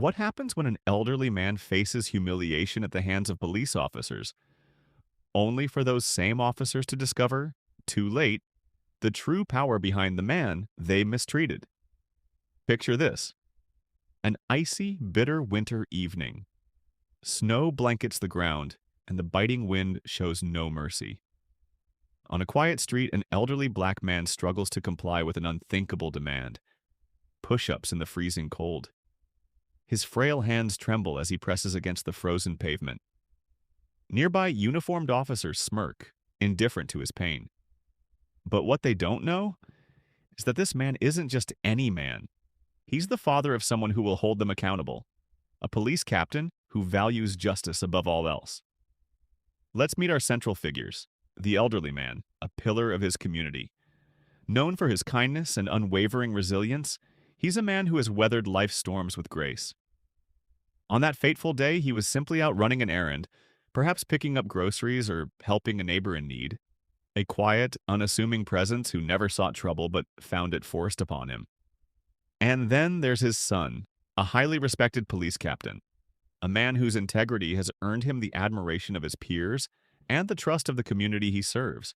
What happens when an elderly man faces humiliation at the hands of police officers, only for those same officers to discover, too late, the true power behind the man they mistreated? Picture this: an icy, bitter winter evening. Snow blankets the ground, and the biting wind shows no mercy. On a quiet street, an elderly black man struggles to comply with an unthinkable demand: push-ups in the freezing cold. His frail hands tremble as he presses against the frozen pavement. Nearby uniformed officers smirk, indifferent to his pain. But what they don't know is that this man isn't just any man. He's the father of someone who will hold them accountable, a police captain who values justice above all else. Let's meet our central figures: the elderly man, a pillar of his community. Known for his kindness and unwavering resilience, he's a man who has weathered life's storms with grace. On that fateful day, he was simply out running an errand, perhaps picking up groceries or helping a neighbor in need. A quiet, unassuming presence who never sought trouble but found it forced upon him. And then there's his son, a highly respected police captain, a man whose integrity has earned him the admiration of his peers and the trust of the community he serves.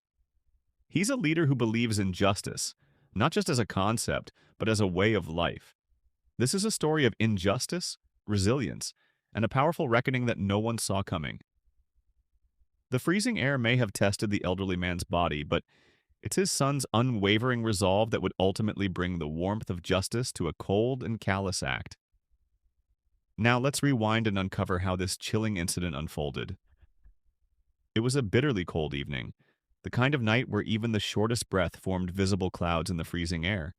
He's a leader who believes in justice, not just as a concept, but as a way of life. This is a story of injustice, resilience, and a powerful reckoning that no one saw coming. The freezing air may have tested the elderly man's body, but it's his son's unwavering resolve that would ultimately bring the warmth of justice to a cold and callous act. Now let's rewind and uncover how this chilling incident unfolded. It was a bitterly cold evening, the kind of night where even the shortest breath formed visible clouds in the freezing air.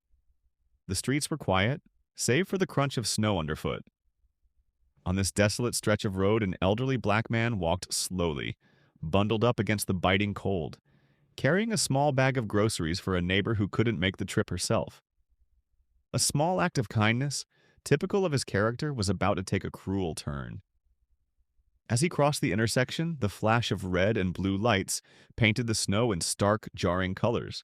The streets were quiet, save for the crunch of snow underfoot. On this desolate stretch of road, an elderly black man walked slowly, bundled up against the biting cold, carrying a small bag of groceries for a neighbor who couldn't make the trip herself. A small act of kindness, typical of his character, was about to take a cruel turn. As he crossed the intersection, the flash of red and blue lights painted the snow in stark, jarring colors.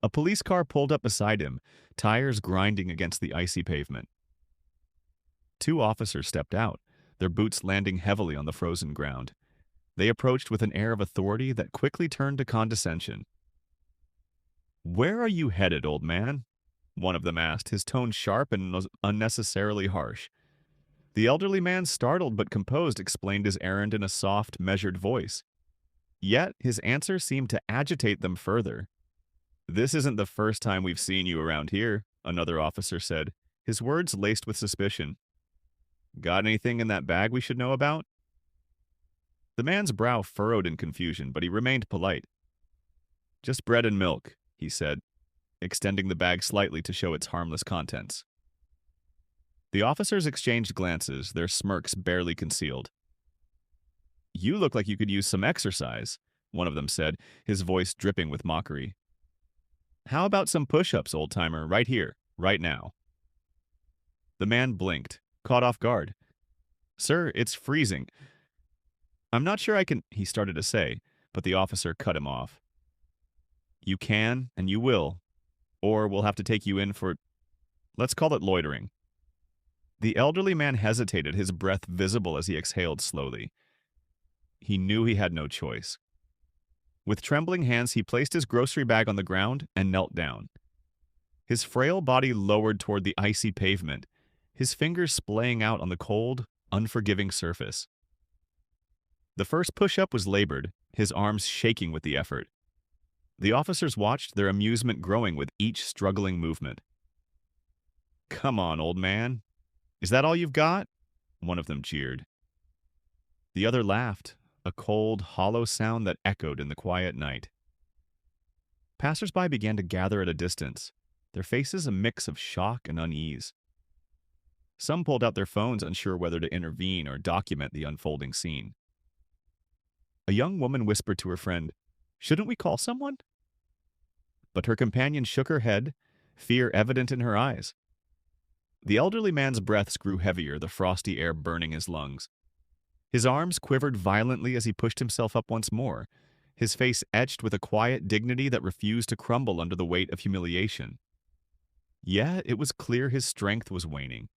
A police car pulled up beside him, tires grinding against the icy pavement. Two officers stepped out, their boots landing heavily on the frozen ground. They approached with an air of authority that quickly turned to condescension. "Where are you headed, old man?" one of them asked, his tone sharp and unnecessarily harsh. The elderly man, startled but composed, explained his errand in a soft, measured voice. Yet his answer seemed to agitate them further. "This isn't the first time we've seen you around here," another officer said, his words laced with suspicion. "Got anything in that bag we should know about?" The man's brow furrowed in confusion, but he remained polite. "Just bread and milk," he said, extending the bag slightly to show its harmless contents. The officers exchanged glances, their smirks barely concealed. "You look like you could use some exercise," one of them said, his voice dripping with mockery. "How about some push-ups, old-timer, right here, right now?" The man blinked, caught off guard. "Sir, it's freezing. I'm not sure I can," he started to say, but the officer cut him off. "You can, and you will, or we'll have to take you in for, let's call it loitering." The elderly man hesitated, his breath visible as he exhaled slowly. He knew he had no choice. With trembling hands, he placed his grocery bag on the ground and knelt down. His frail body lowered toward the icy pavement, his fingers splaying out on the cold, unforgiving surface. The first push-up was labored, his arms shaking with the effort. The officers watched, their amusement growing with each struggling movement. "Come on, old man. Is that all you've got?" one of them jeered. The other laughed, a cold, hollow sound that echoed in the quiet night. Passers-by began to gather at a distance, their faces a mix of shock and unease. Some pulled out their phones, unsure whether to intervene or document the unfolding scene. A young woman whispered to her friend, "Shouldn't we call someone?" But her companion shook her head, fear evident in her eyes. The elderly man's breaths grew heavier, the frosty air burning his lungs. His arms quivered violently as he pushed himself up once more, his face etched with a quiet dignity that refused to crumble under the weight of humiliation. Yet it was clear his strength was waning.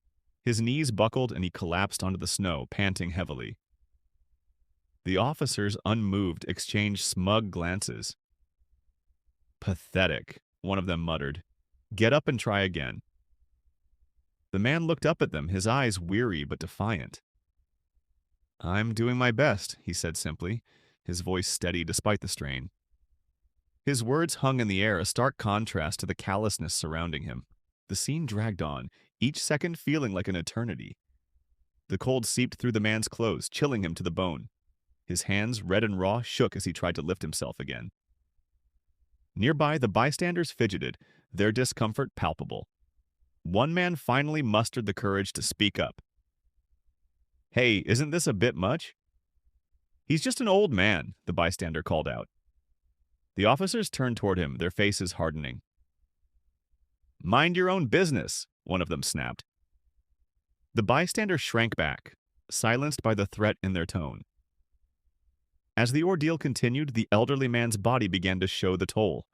His knees buckled and he collapsed onto the snow, panting heavily. The officers, unmoved, exchanged smug glances. "Pathetic," one of them muttered. "Get up and try again." The man looked up at them, his eyes weary but defiant. "I'm doing my best," he said simply, his voice steady despite the strain. His words hung in the air, a stark contrast to the callousness surrounding him. The scene dragged on, each second feeling like an eternity. The cold seeped through the man's clothes, chilling him to the bone. His hands, red and raw, shook as he tried to lift himself again. Nearby, the bystanders fidgeted, their discomfort palpable. One man finally mustered the courage to speak up. "Hey, isn't this a bit much?" "He's just an old man," the bystander called out. The officers turned toward him, their faces hardening. "Mind your own business," one of them snapped. The bystander shrank back, silenced by the threat in their tone. As the ordeal continued, the elderly man's body began to show the toll.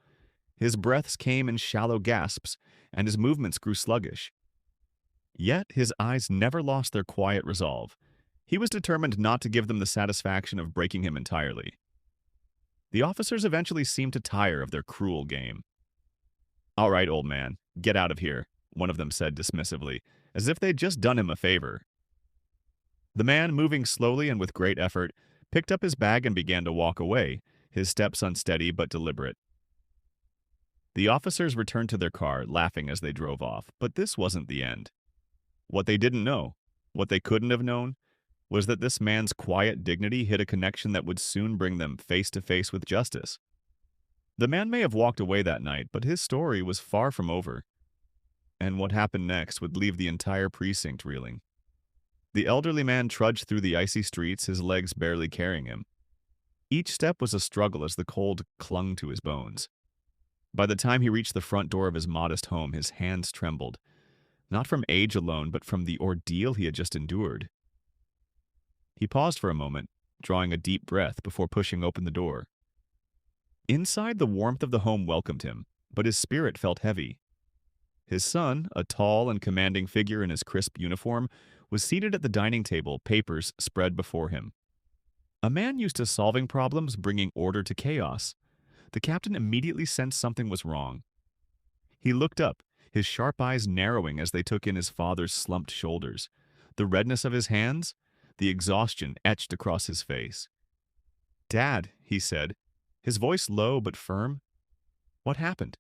His breaths came in shallow gasps, and his movements grew sluggish. Yet his eyes never lost their quiet resolve. He was determined not to give them the satisfaction of breaking him entirely. The officers eventually seemed to tire of their cruel game. "All right, old man, get out of here," one of them said dismissively, as if they'd just done him a favor. The man, moving slowly and with great effort, picked up his bag and began to walk away, his steps unsteady but deliberate. The officers returned to their car, laughing as they drove off, but this wasn't the end. What they didn't know, what they couldn't have known, was that this man's quiet dignity hid a connection that would soon bring them face to face with justice. The man may have walked away that night, but his story was far from over. And what happened next would leave the entire precinct reeling. The elderly man trudged through the icy streets, his legs barely carrying him. Each step was a struggle as the cold clung to his bones. By the time he reached the front door of his modest home, his hands trembled, not from age alone, but from the ordeal he had just endured. He paused for a moment, drawing a deep breath before pushing open the door. Inside, the warmth of the home welcomed him, but his spirit felt heavy. His son, a tall and commanding figure in his crisp uniform, was seated at the dining table, papers spread before him. A man used to solving problems, bringing order to chaos. The captain immediately sensed something was wrong. He looked up, his sharp eyes narrowing as they took in his father's slumped shoulders, the redness of his hands, the exhaustion etched across his face. "Dad," he said, his voice low but firm. "What happened?"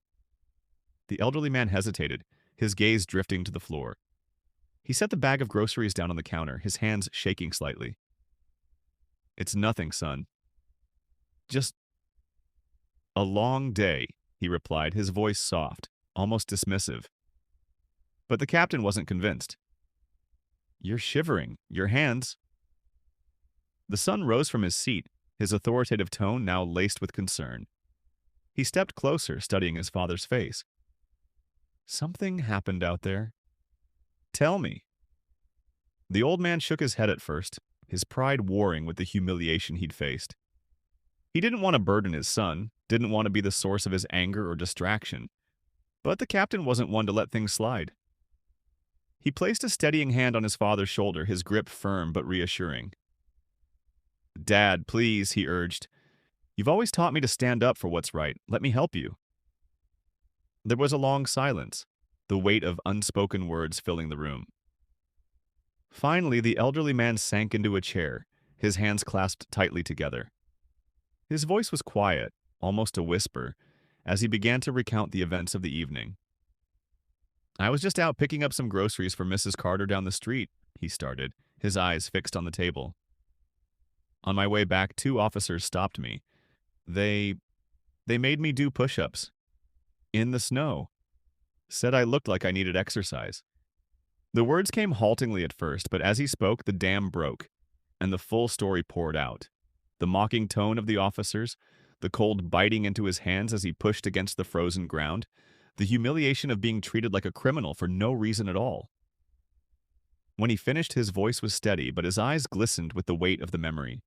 The elderly man hesitated, his gaze drifting to the floor. He set the bag of groceries down on the counter, his hands shaking slightly. "It's nothing, son. Just a long day," he replied, his voice soft, almost dismissive. But the captain wasn't convinced. "You're shivering. Your hands—" The son rose from his seat, his authoritative tone now laced with concern. He stepped closer, studying his father's face. "Something happened out there. Tell me." The old man shook his head at first, his pride warring with the humiliation he'd faced. He didn't want to burden his son, didn't want to be the source of his anger or distraction. But the captain wasn't one to let things slide. He placed a steadying hand on his father's shoulder, his grip firm but reassuring. "Dad, please," he urged. "You've always taught me to stand up for what's right. Let me help you." There was a long silence, the weight of unspoken words filling the room. Finally, the elderly man sank into a chair, his hands clasped tightly together. His voice was quiet, almost a whisper, as he began to recount the events of the evening. "I was just out picking up some groceries for Mrs. Carter down the street," he started, his eyes fixed on the table. "On my way back, 2 officers stopped me. They made me do push-ups. In the snow. Said I looked like I needed exercise." The words came haltingly at first, but as he spoke, the dam broke, and the full story poured out. The mocking tone of the officers, the cold biting into his hands as he pushed against the frozen ground, the humiliation of being treated like a criminal for no reason at all. When he finished, his voice was steady, but his eyes glistened with the weight of the memory.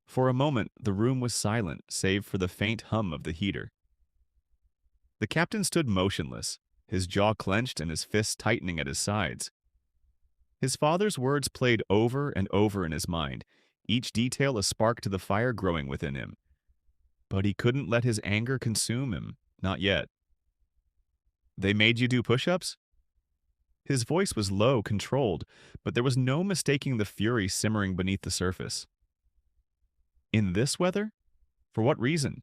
For a moment, the room was silent, save for the faint hum of the heater. The captain stood motionless, his jaw clenched and his fists tightening at his sides. His father's words played over and over in his mind, each detail a spark to the fire growing within him. But he couldn't let his anger consume him, not yet. They made you do push-ups? His voice was low, controlled, but there was no mistaking the fury simmering beneath the surface. In this weather? For what reason?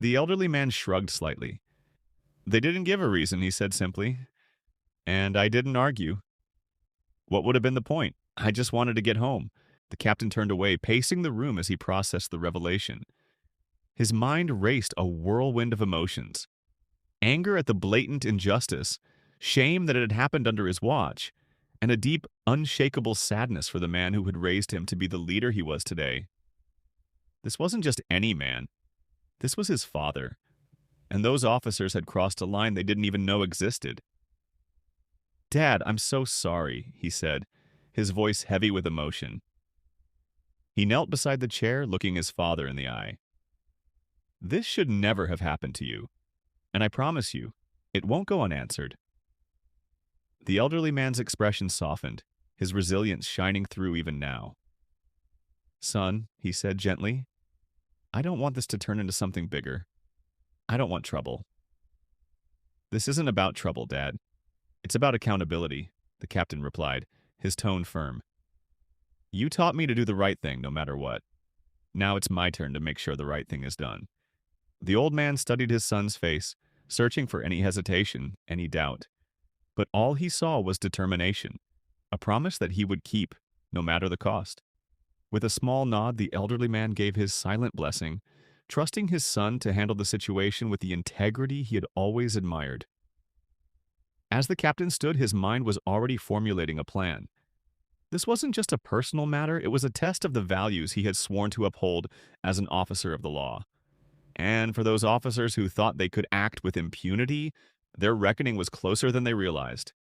The elderly man shrugged slightly. They didn't give a reason, he said simply, and I didn't argue. What would have been the point? I just wanted to get home. The captain turned away, pacing the room as he processed the revelation. His mind raced a whirlwind of emotions. Anger at the blatant injustice, shame that it had happened under his watch, and a deep, unshakable sadness for the man who had raised him to be the leader he was today. This wasn't just any man. This was his father. And those officers had crossed a line they didn't even know existed. "Dad, I'm so sorry," he said, his voice heavy with emotion. He knelt beside the chair, looking his father in the eye. "This should never have happened to you, and I promise you, it won't go unanswered." The elderly man's expression softened, his resilience shining through even now. "Son," he said gently, "I don't want this to turn into something bigger. I don't want trouble." "This isn't about trouble, Dad. It's about accountability," the captain replied, his tone firm. "You taught me to do the right thing no matter what. Now it's my turn to make sure the right thing is done." The old man studied his son's face, searching for any hesitation, any doubt. But all he saw was determination, a promise that he would keep, no matter the cost. With a small nod, the elderly man gave his silent blessing, trusting his son to handle the situation with the integrity he had always admired. As the captain stood, his mind was already formulating a plan. This wasn't just a personal matter, it was a test of the values he had sworn to uphold as an officer of the law. And for those officers who thought they could act with impunity, their reckoning was closer than they realized.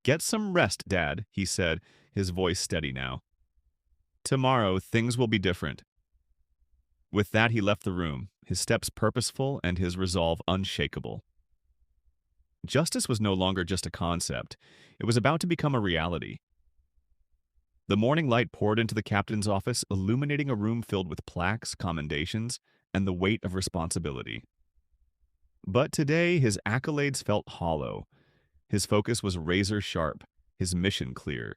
"Get some rest, Dad," he said, his voice steady now. "Tomorrow, things will be different." With that, he left the room, his steps purposeful and his resolve unshakable. Justice was no longer just a concept. It was about to become a reality. The morning light poured into the captain's office, illuminating a room filled with plaques, commendations, and the weight of responsibility. But today, his accolades felt hollow. His focus was razor sharp, his mission clear.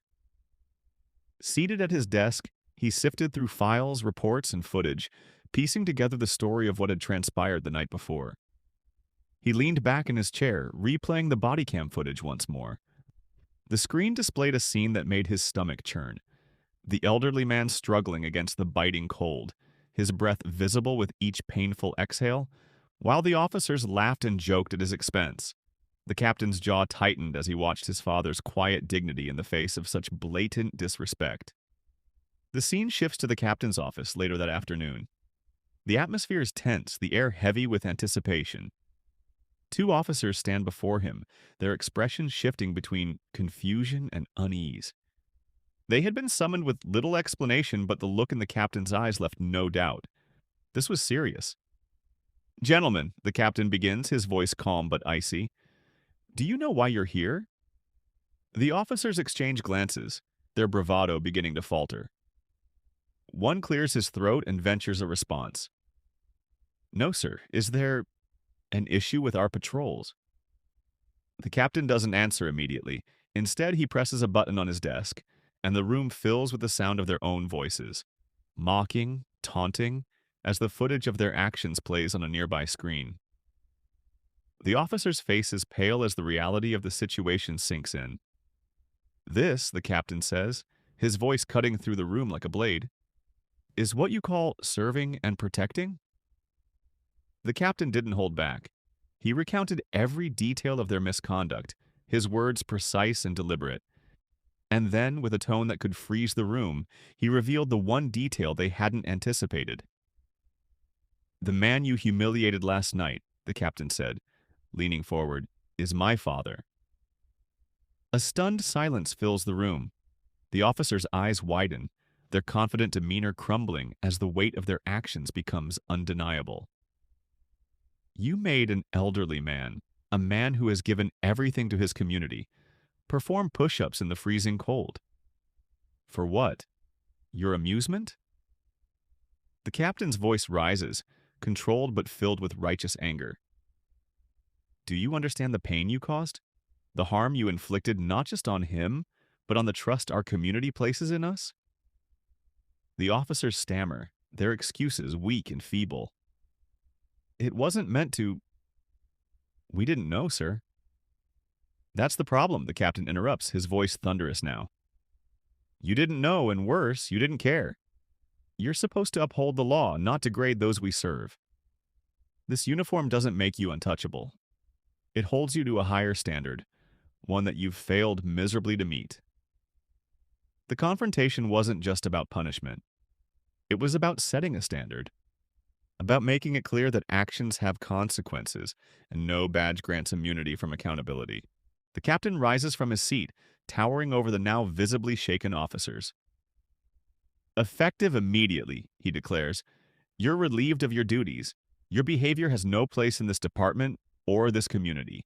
Seated at his desk, he sifted through files, reports, and footage, piecing together the story of what had transpired the night before. He leaned back in his chair, replaying the body cam footage once more. The screen displayed a scene that made his stomach churn. The elderly man struggling against the biting cold, his breath visible with each painful exhale, while the officers laughed and joked at his expense. The captain's jaw tightened as he watched his father's quiet dignity in the face of such blatant disrespect. The scene shifts to the captain's office later that afternoon. The atmosphere is tense, the air heavy with anticipation. Two officers stand before him, their expressions shifting between confusion and unease. They had been summoned with little explanation, but the look in the captain's eyes left no doubt. This was serious. "Gentlemen," the captain begins, his voice calm but icy, "do you know why you're here?" The officers exchange glances, their bravado beginning to falter. One clears his throat and ventures a response. "No, sir. Is there an issue with our patrols?" The captain doesn't answer immediately. Instead, he presses a button on his desk, and the room fills with the sound of their own voices, mocking, taunting, as the footage of their actions plays on a nearby screen. The officer's face is pale as the reality of the situation sinks in. "This," the captain says, his voice cutting through the room like a blade, "is what you call serving and protecting?" The captain didn't hold back. He recounted every detail of their misconduct, his words precise and deliberate. And then, with a tone that could freeze the room, he revealed the one detail they hadn't anticipated. "The man you humiliated last night," the captain said, leaning forward, "is my father." A stunned silence fills the room. The officers' eyes widen, their confident demeanor crumbling as the weight of their actions becomes undeniable. "You made an elderly man, a man who has given everything to his community, perform push-ups in the freezing cold. For what? Your amusement? The captain's voice rises, controlled but filled with righteous anger. Do you understand the pain you caused? The harm you inflicted not just on him, but on the trust our community places in us? The officers stammer, their excuses weak and feeble. It wasn't meant to. We didn't know, sir. That's the problem, the captain interrupts, his voice thunderous now. You didn't know, and worse, you didn't care. You're supposed to uphold the law, not degrade those we serve. This uniform doesn't make you untouchable. It holds you to a higher standard, one that you've failed miserably to meet. The confrontation wasn't just about punishment. It was about setting a standard, about making it clear that actions have consequences and no badge grants immunity from accountability. The captain rises from his seat, towering over the now visibly shaken officers. Effective immediately, he declares, you're relieved of your duties. Your behavior has no place in this department or this community.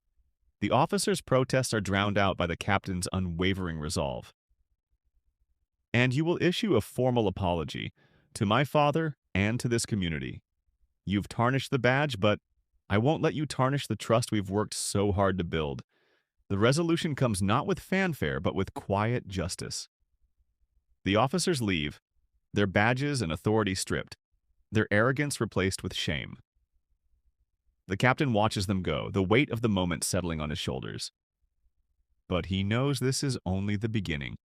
The officers' protests are drowned out by the captain's unwavering resolve. And you will issue a formal apology to my father and to this community. You've tarnished the badge, but I won't let you tarnish the trust we've worked so hard to build. The resolution comes not with fanfare, but with quiet justice. The officers leave, their badges and authority stripped, their arrogance replaced with shame. The captain watches them go, the weight of the moment settling on his shoulders. But he knows this is only the beginning.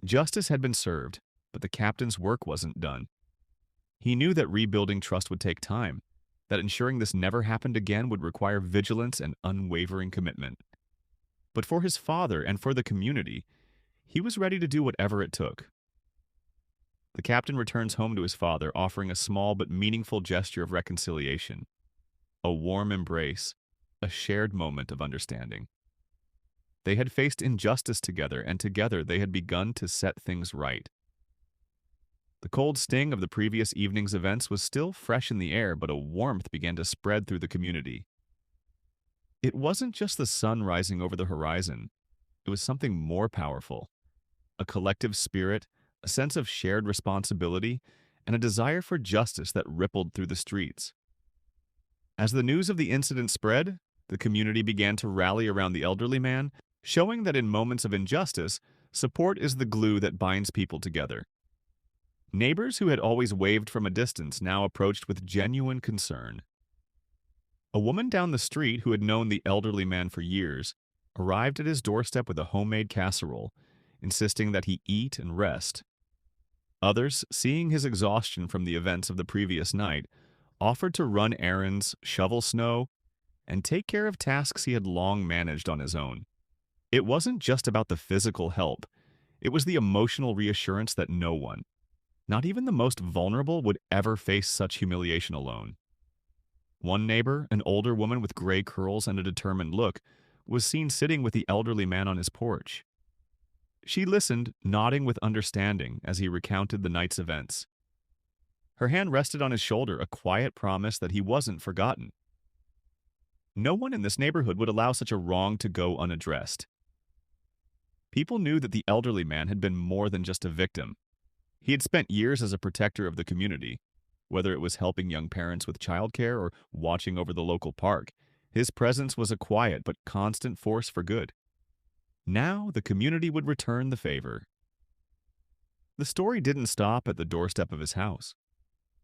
Justice had been served, but the captain's work wasn't done. He knew that rebuilding trust would take time, that ensuring this never happened again would require vigilance and unwavering commitment. But for his father and for the community, he was ready to do whatever it took. The captain returns home to his father, offering a small but meaningful gesture of reconciliation, a warm embrace, a shared moment of understanding. They had faced injustice together, and together they had begun to set things right. The cold sting of the previous evening's events was still fresh in the air, but a warmth began to spread through the community. It wasn't just the sun rising over the horizon. It was something more powerful. A collective spirit, a sense of shared responsibility, and a desire for justice that rippled through the streets. As the news of the incident spread, the community began to rally around the elderly man, showing that in moments of injustice, support is the glue that binds people together. Neighbors who had always waved from a distance now approached with genuine concern. A woman down the street who had known the elderly man for years arrived at his doorstep with a homemade casserole, insisting that he eat and rest. Others, seeing his exhaustion from the events of the previous night, offered to run errands, shovel snow, and take care of tasks he had long managed on his own. It wasn't just about the physical help. It was the emotional reassurance that no one, not even the most vulnerable, would ever face such humiliation alone. One neighbor, an older woman with gray curls and a determined look, was seen sitting with the elderly man on his porch. She listened, nodding with understanding as he recounted the night's events. Her hand rested on his shoulder, a quiet promise that he wasn't forgotten. No one in this neighborhood would allow such a wrong to go unaddressed. People knew that the elderly man had been more than just a victim. He had spent years as a protector of the community. Whether it was helping young parents with childcare or watching over the local park, his presence was a quiet but constant force for good. Now the community would return the favor. The story didn't stop at the doorstep of his house.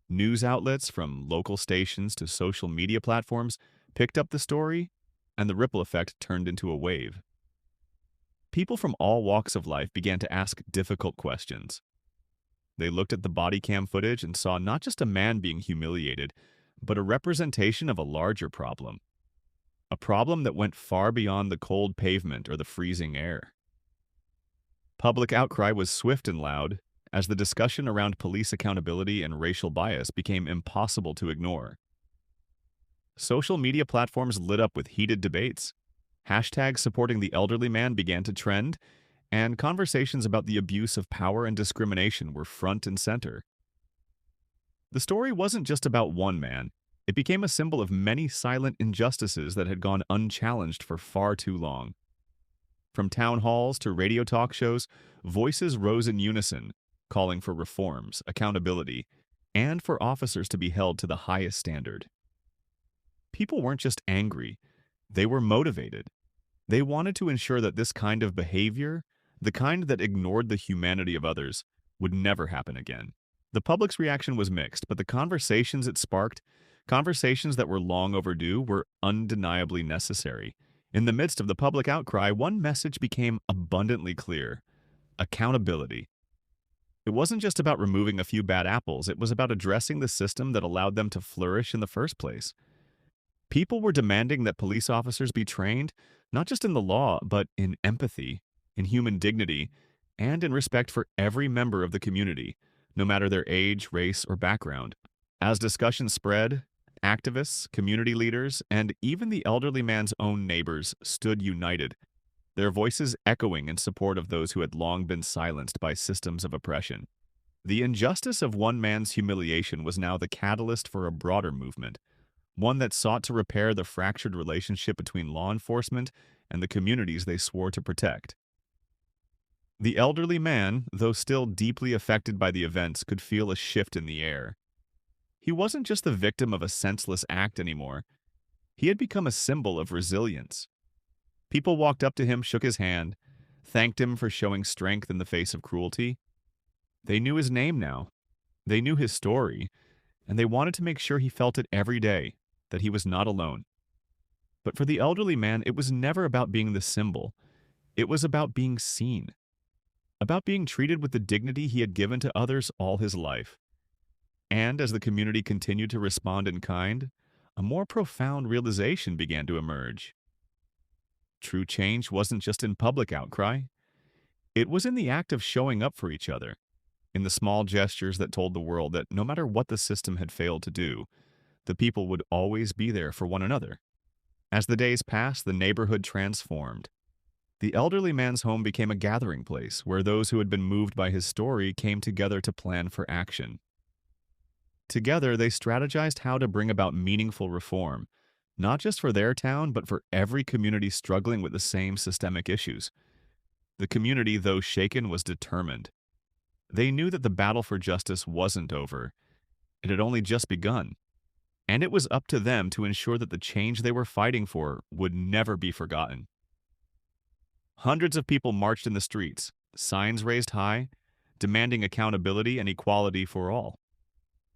News outlets, from local stations to social media platforms, picked up the story, and the ripple effect turned into a wave. People from all walks of life began to ask difficult questions. They looked at the body cam footage and saw not just a man being humiliated, but a representation of a larger problem. A problem that went far beyond the cold pavement or the freezing air. Public outcry was swift and loud, as the discussion around police accountability and racial bias became impossible to ignore. Social media platforms lit up with heated debates. Hashtags supporting the elderly man began to trend, and conversations about the abuse of power and discrimination were front and center. The story wasn't just about one man. It became a symbol of many silent injustices that had gone unchallenged for far too long. From town halls to radio talk shows, voices rose in unison, calling for reforms, accountability, and for officers to be held to the highest standard. People weren't just angry, they were motivated. They wanted to ensure that this kind of behavior, the kind that ignored the humanity of others, would never happen again. The public's reaction was mixed, but the conversations it sparked, conversations that were long overdue, were undeniably necessary. In the midst of the public outcry, one message became abundantly clear: accountability. It wasn't just about removing a few bad apples, it was about addressing the system that allowed them to flourish in the first place. People were demanding that police officers be trained, not just in the law, but in empathy, in human dignity, and in respect for every member of the community, no matter their age, race, or background. As discussions spread, activists, community leaders, and even the elderly man's own neighbors stood united, their voices echoing in support of those who had long been silenced by systems of oppression. The injustice of one man's humiliation was now the catalyst for a broader movement, one that sought to repair the fractured relationship between law enforcement and the communities they swore to protect. The elderly man, though still deeply affected by the events, could feel a shift in the air. He wasn't just the victim of a senseless act anymore. He had become a symbol of resilience. People walked up to him, shook his hand, thanked him for showing strength in the face of cruelty. They knew his name now. They knew his story, and they wanted to make sure he felt it every day, that he was not alone. But for the elderly man, it was never about being the symbol. It was about being seen, about being treated with the dignity he had given to others all his life. And as the community continued to respond in kind, a more profound realization began to emerge. True change wasn't just in public outcry. It was in the act of showing up for each other, in the small gestures that told the world that no matter what the system had failed to do, the people would always be there for one another. As the days passed, the neighborhood transformed. The elderly man's home became a gathering place where those who had been moved by his story came together to plan for action. Together, they strategized how to bring about meaningful reform, not just for their town, but for every community struggling with the same systemic issues. The community, though shaken, was determined. They knew that the battle for justice wasn't over. It had only just begun. And it was up to them to ensure that the change they were fighting for would never be forgotten. Hundreds of people marched in the streets, signs raised high, demanding accountability and equality for all.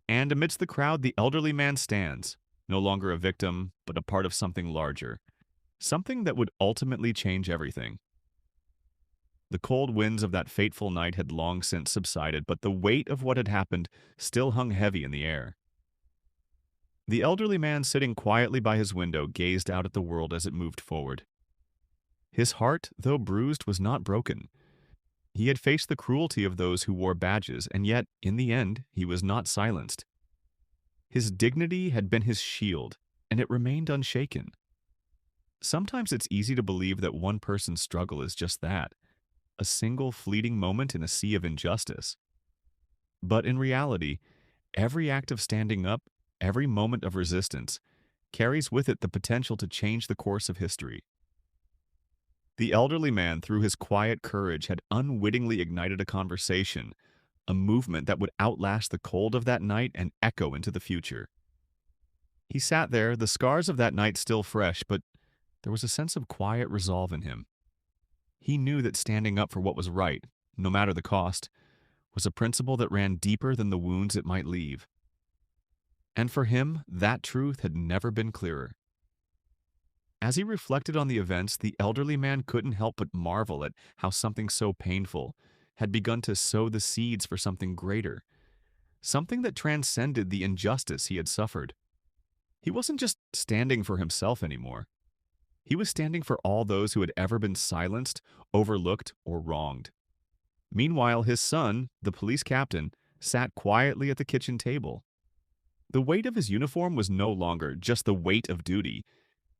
And amidst the crowd, the elderly man stands, no longer a victim, but a part of something larger, something that would ultimately change everything. The cold winds of that fateful night had long since subsided, but the weight of what had happened still hung heavy in the air. The elderly man sitting quietly by his window gazed out at the world as it moved forward. His heart, though bruised, was not broken. He had faced the cruelty of those who wore badges, and yet, in the end, he was not silenced. His dignity had been his shield, and it remained unshaken. Sometimes it's easy to believe that one person's struggle is just that, a single fleeting moment in a sea of injustice. But in reality, every act of standing up, every moment of resistance, carries with it the potential to change the course of history. The elderly man, through his quiet courage, had unwittingly ignited a conversation, a movement that would outlast the cold of that night and echo into the future. He sat there, the scars of that night still fresh, but there was a sense of quiet resolve in him. He knew that standing up for what was right, no matter the cost, was a principle that ran deeper than the wounds it might leave. And for him, that truth had never been clearer. As he reflected on the events, the elderly man couldn't help but marvel at how something so painful had begun to sow the seeds for something greater, something that transcended the injustice he had suffered. He wasn't just standing for himself anymore. He was standing for all those who had ever been silenced, overlooked, or wronged. Meanwhile, his son, the police captain, sat quietly at the kitchen table. The weight of his uniform was no longer just the weight of duty.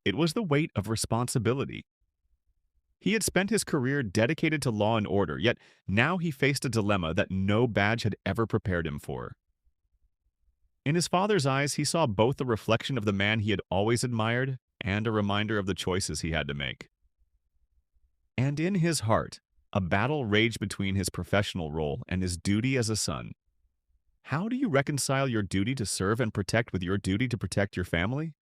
It was the weight of responsibility. He had spent his career dedicated to law and order, yet now he faced a dilemma that no badge had ever prepared him for. In his father's eyes, he saw both the reflection of the man he had always admired and a reminder of the choices he had to make. And in his heart, a battle raged between his professional role and his duty as a son. How do you reconcile your duty to serve and protect with your duty to protect your family?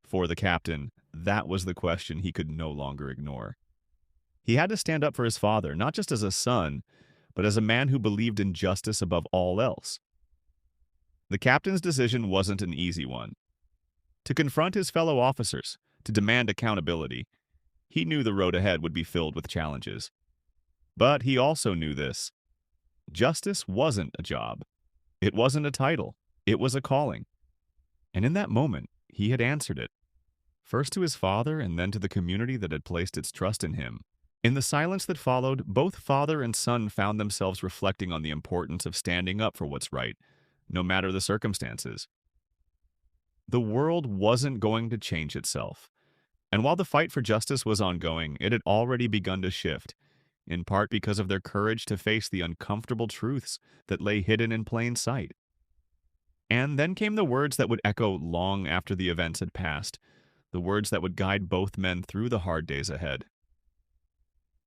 For the captain, that was the question he could no longer ignore. He had to stand up for his father, not just as a son, but as a man who believed in justice above all else. The captain's decision wasn't an easy one. To confront his fellow officers, to demand accountability, he knew the road ahead would be filled with challenges. But he also knew this. Justice wasn't a job. It wasn't a title. It was a calling. And in that moment, he had answered it. First to his father and then to the community that had placed its trust in him. In the silence that followed, both father and son found themselves reflecting on the importance of standing up for what's right, no matter the circumstances. The world wasn't going to change itself. And while the fight for justice was ongoing, it had already begun to shift, in part because of their courage to face the uncomfortable truths that lay hidden in plain sight. And then came the words that would echo long after the events had passed, the words that would guide both men through the hard days ahead.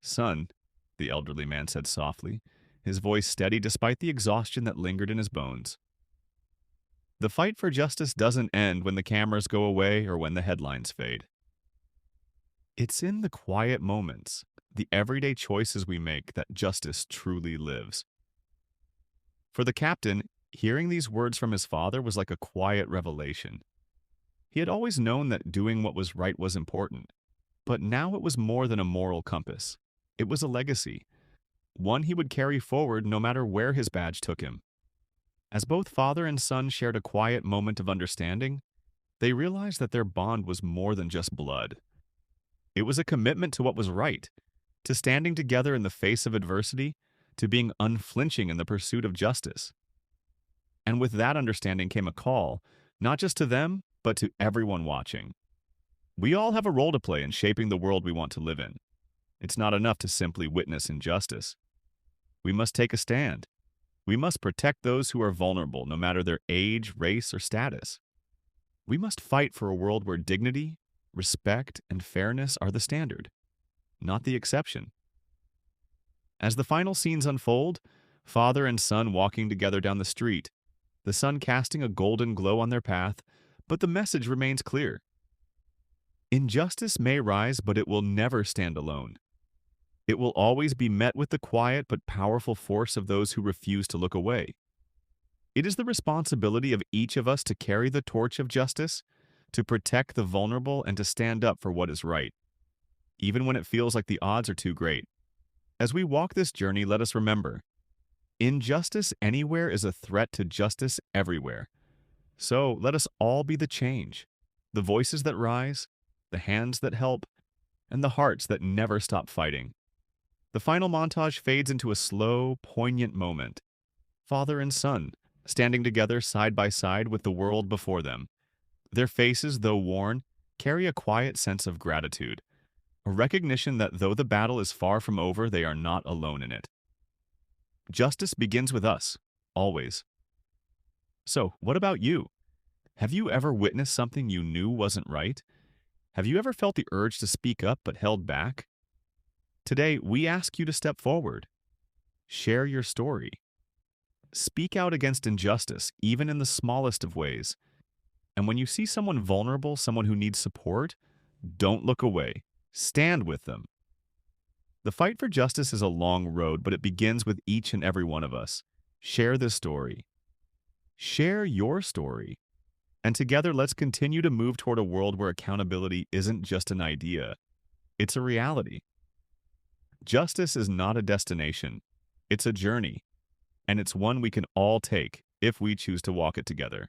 "Son," the elderly man said softly, his voice steady despite the exhaustion that lingered in his bones. "The fight for justice doesn't end when the cameras go away or when the headlines fade. It's in the quiet moments, the everyday choices we make, that justice truly lives." For the captain, hearing these words from his father was like a quiet revelation. He had always known that doing what was right was important, but now it was more than a moral compass. It was a legacy, one he would carry forward no matter where his badge took him. As both father and son shared a quiet moment of understanding, they realized that their bond was more than just blood. It was a commitment to what was right, to standing together in the face of adversity, to being unflinching in the pursuit of justice. And with that understanding came a call, not just to them, but to everyone watching. We all have a role to play in shaping the world we want to live in. It's not enough to simply witness injustice. We must take a stand. We must protect those who are vulnerable, no matter their age, race, or status. We must fight for a world where dignity, respect, and fairness are the standard, not the exception. As the final scenes unfold, father and son walking together down the street, the sun casting a golden glow on their path, but the message remains clear. Injustice may rise, but it will never stand alone. It will always be met with the quiet but powerful force of those who refuse to look away. It is the responsibility of each of us to carry the torch of justice, to protect the vulnerable, and to stand up for what is right, even when it feels like the odds are too great. As we walk this journey, let us remember, injustice anywhere is a threat to justice everywhere. So let us all be the change, the voices that rise, the hands that help, and the hearts that never stop fighting. The final montage fades into a slow, poignant moment. Father and son, standing together side by side with the world before them. Their faces, though worn, carry a quiet sense of gratitude, a recognition that though the battle is far from over, they are not alone in it. Justice begins with us, always. So, what about you? Have you ever witnessed something you knew wasn't right? Have you ever felt the urge to speak up but held back? Today, we ask you to step forward. Share your story. Speak out against injustice, even in the smallest of ways. And when you see someone vulnerable, someone who needs support, don't look away. Stand with them. The fight for justice is a long road, but it begins with each and every one of us. Share this story. Share your story. And together, let's continue to move toward a world where accountability isn't just an idea. It's a reality. Justice is not a destination. It's a journey. And it's one we can all take if we choose to walk it together.